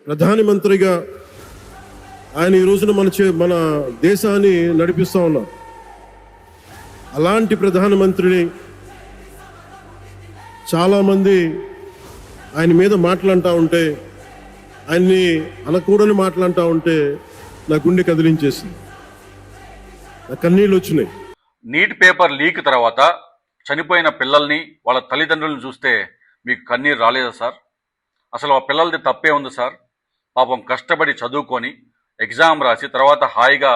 ప్రధానమంత్రిగా ఆయన ఈ రోజున మన దేశాన్ని నడిపిస్తూ ఉన్నారు. అలాంటి ప్రధానమంత్రిని చాలామంది ఆయన మీద మాట్లాడుతూ ఉంటే, ఆయన్ని అనకూడని మాట్లాడుతూ ఉంటే నా గుండె కదిలించేసింది, నా కన్నీళ్ళు వచ్చినాయి. నీట్ పేపర్ లీక్ తర్వాత చనిపోయిన పిల్లల్ని వాళ్ళ తల్లిదండ్రులను చూస్తే మీకు కన్నీరు రాలేదా సార్? అసలు ఆ పిల్లలది తప్పే ఉంది సార్. పాపం కష్టపడి చదువుకొని ఎగ్జామ్ రాసి తర్వాత హాయిగా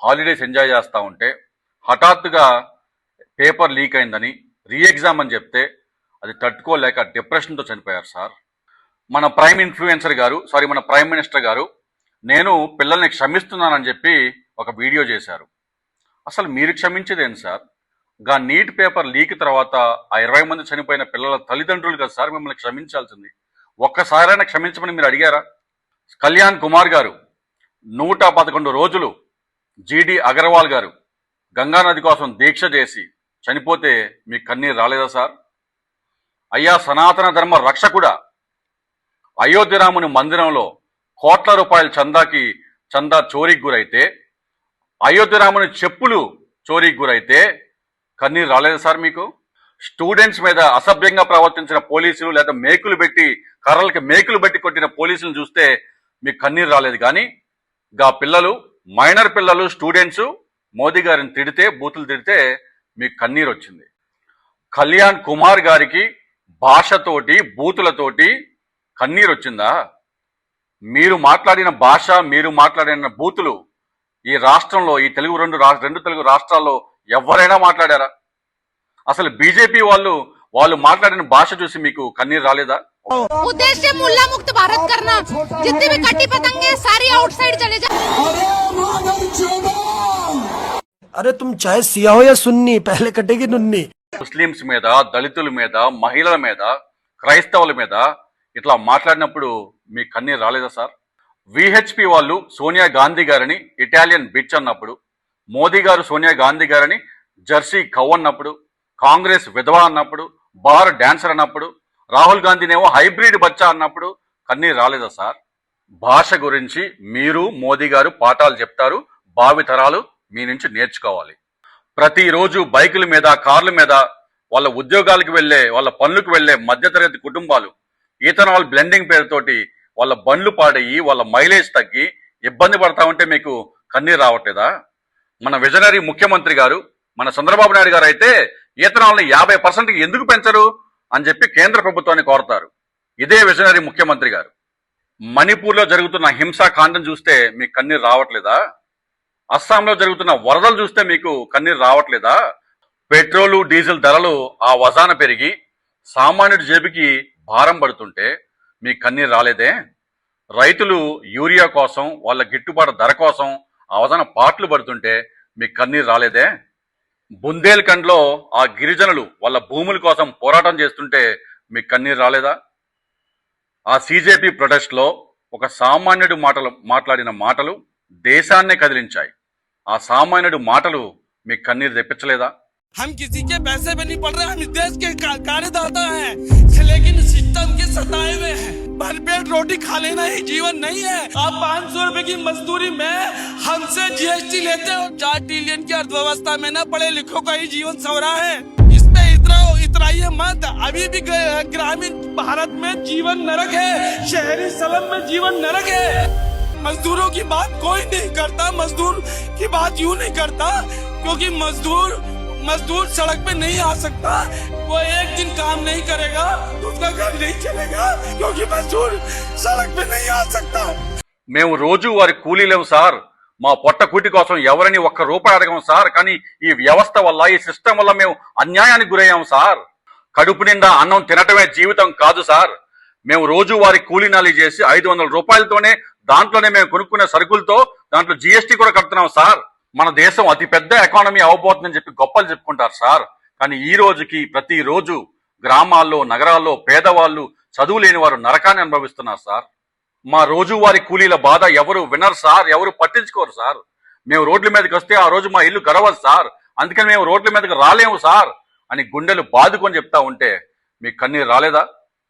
హాలిడేస్ ఎంజాయ్ చేస్తూ ఉంటే హఠాత్తుగా పేపర్ లీక్ అయిందని రీ ఎగ్జామ్ అని చెప్తే అది తట్టుకోలేక డిప్రెషన్తో చనిపోయారు సార్. మన ప్రైమ్ మినిస్టర్ గారు నేను పిల్లల్ని క్షమిస్తున్నానని చెప్పి ఒక వీడియో చేశారు. అసలు మీరు క్షమించేదేంటి సార్? గా నీట్ పేపర్ లీక్ తర్వాత ఆ 20 మంది చనిపోయిన పిల్లల తల్లిదండ్రులు కదా సార్ మిమ్మల్ని క్షమించాల్సింది. ఒక్కసారైనా క్షమించమని మీరు అడిగారా? కళ్యాణ్ కుమార్ గారు 111 రోజులు, జీడి అగర్వాల్ గారు గంగానది కోసం దీక్ష చేసి చనిపోతే మీకు కన్నీరు రాలేదా సార్? అయ్యా సనాతన ధర్మ రక్షకుడా, అయోధ్యరాముని మందిరంలో కోట్ల రూపాయల చందా చోరీకి గురైతే, అయోధ్యరాముని చెప్పులు చోరీకి గురైతే కన్నీరు రాలేదు సార్ మీకు? స్టూడెంట్స్ మీద అసభ్యంగా ప్రవర్తించిన పోలీసులు లేదా కర్రలకి మేకులు బట్టి కొట్టిన పోలీసులను చూస్తే మీకు కన్నీరు రాలేదు. కానీ గా పిల్లలు, మైనర్ పిల్లలు, స్టూడెంట్స్ మోదీ గారిని బూతులు తిడితే మీకు కన్నీరు వచ్చింది. కళ్యాణ్ కుమార్ గారికి భాషతోటి బూతులతోటి కన్నీరు వచ్చిందా? మీరు మాట్లాడిన భాష, మీరు మాట్లాడిన బూతులు ఈ రాష్ట్రంలో, ఈ రెండు తెలుగు రాష్ట్రాల్లో ఎవరైనా మాట్లాడారా? అసలు బీజేపీ వాళ్ళు మాట్లాడిన భాష చూసి మీకు కన్నీరు రాలేదా? उद्देश्य मुल्ला मुक्त भारत करना, जितनी भी कटी पतंगे सारी आउटसाइड चले जाए। अरे तुम चाहे सिया हो या सुन्नी, पहले कटेगी नुन्नी। ముస్లింస్ మీద, దళితుల మీద, మహిళల మీద, క్రైస్తవుల మీద ఇట్లా మాట్లాడినప్పుడు మీకు కన్నీరు రాలేదా సార్? విహెచ్పి వాళ్ళు సోనియా గాంధీ గారిని ఇటాలియన్ బిచ్ అన్నప్పుడు, మోదీ గారు సోనియా గాంధీ గారిని జెర్సీ కవ్ అన్నప్పుడు, కాంగ్రెస్ విధవా అన్నప్పుడు, బార్ డాన్సర్ అన్నప్పుడు, రాహుల్ గాంధీనేమో హైబ్రిడ్ బచ్చా అన్నప్పుడు కన్నీరు రాలేదా సార్? భాష గురించి మీరు, మోదీ గారు పాఠాలు చెప్తారు, భావితరాలు మీ నుంచి నేర్చుకోవాలి. ప్రతిరోజు బైకుల మీద, కార్ల మీద వాళ్ళ ఉద్యోగాలకు వెళ్లే, వాళ్ళ పనులకు వెళ్లే మధ్యతరగతి కుటుంబాలు ఈథనాల్ బ్లెండింగ్ పేరుతోటి వాళ్ళ బండ్లు పాడయ్యి, వాళ్ళ మైలేజ్ తగ్గి ఇబ్బంది పడతా ఉంటే మీకు కన్నీరు రావట్లేదా? మన విజనరీ ముఖ్యమంత్రి గారు, మన చంద్రబాబు నాయుడు గారు అయితే ఈథనాల్ని 50% ఎందుకు పెంచరు అని చెప్పి కేంద్ర ప్రభుత్వాన్ని కోరతారు. ఇదే విజనరీ ముఖ్యమంత్రి గారు. మణిపూర్లో జరుగుతున్న హింసాకాండం చూస్తే మీకు కన్నీరు రావట్లేదా? అస్సాంలో జరుగుతున్న వరదలు చూస్తే మీకు కన్నీరు రావట్లేదా? పెట్రోలు, డీజిల్ ధరలు ఆ వజాన పెరిగి సామాన్యుడి జేబుకి భారం పడుతుంటే మీకు కన్నీరు రాలేదే? రైతులు యూరియా కోసం, వాళ్ళ గిట్టుబాటు ధర కోసం అవసరం పాటలు పడుతుంటే మీకు కన్నీరు రాలేదే? బుందేల్ఖండ్లో ఆ గిరిజనులు వాళ్ళ భూముల కోసం పోరాటం చేస్తుంటే మీకు కన్నీరు రాలేదా? ఆ సిజేపీ ప్రొటెస్ట్లో ఒక సామాన్యుడు మాట్లాడిన మాటలు దేశాన్నే కదిలించాయి. ఆ సామాన్యుడు మాటలు మీకు కన్నీరు తెప్పించలేదా? हम किसी के पैसे में नहीं पड़ रहे, हम इस देश के कार्यदाता हैं, लेकिन सिस्टम के सताए हुए हैं। भरपेट रोटी खा लेना ही जीवन नहीं है। आप 500 रुपए की मजदूरी में हमसे जीएसटी लेते हो। 4 ट्रिलियन की अर्थव्यवस्था में ना पढ़े लिखों का ही जीवन सवरा है। इस पे इतराइए मत। अभी भी ग्रामीण भारत में जीवन नरक है, शहरी स्लम में जीवन नरक है। मजदूरों की बात कोई नहीं करता। मजदूर की बात यूं नहीं करता क्योंकि मजदूर सड़क पे नहीं आ सकता। वो एक दिन काम नहीं करेगा तो उसका घर नहीं चलेगा क्योंकि मजदूर सड़क पे नहीं आ सकता। మేము రోజు వారి కూలీలేము సార్. మా పొట్ట కూటి కోసం ఎవరిని ఒక్క రూపాయి అడగం సార్. కానీ ఈ వ్యవస్థ వల్ల, ఈ సిస్టమ్ వల్ల మేము అన్యాయానికి గురయ్యాం సార్. కడుపు నిండా అన్నం తినటమే జీవితం కాదు సార్. మేము రోజు వారి కూలీనాలి చేసి 500 రూపాయలతోనే, దాంట్లోనే మేము కొనుక్కునే సరుకులతో దాంట్లో జీఎస్టీ కూడా కడుతున్నాం సార్. మన దేశం అతిపెద్ద ఎకానమీ అవబోతుందని చెప్పి గొప్పలు చెప్పుకుంటారు సార్. కానీ ఈ రోజుకి ప్రతిరోజు గ్రామాల్లో, నగరాల్లో పేదవాళ్ళు, చదువు లేని వారు నరకాన్ని అనుభవిస్తున్నారు సార్. మా రోజువారి కూలీల బాధ ఎవరు వినరు సార్, ఎవరు పట్టించుకోరు సార్. మేము రోడ్ల మీదకి వస్తే ఆ రోజు మా ఇల్లు గడవదు సార్, అందుకని మేము రోడ్ల మీదకి రాలేము సార్ అని గుండెలు బాదుకొని చెప్తా ఉంటే మీకు కన్నీరు రాలేదా?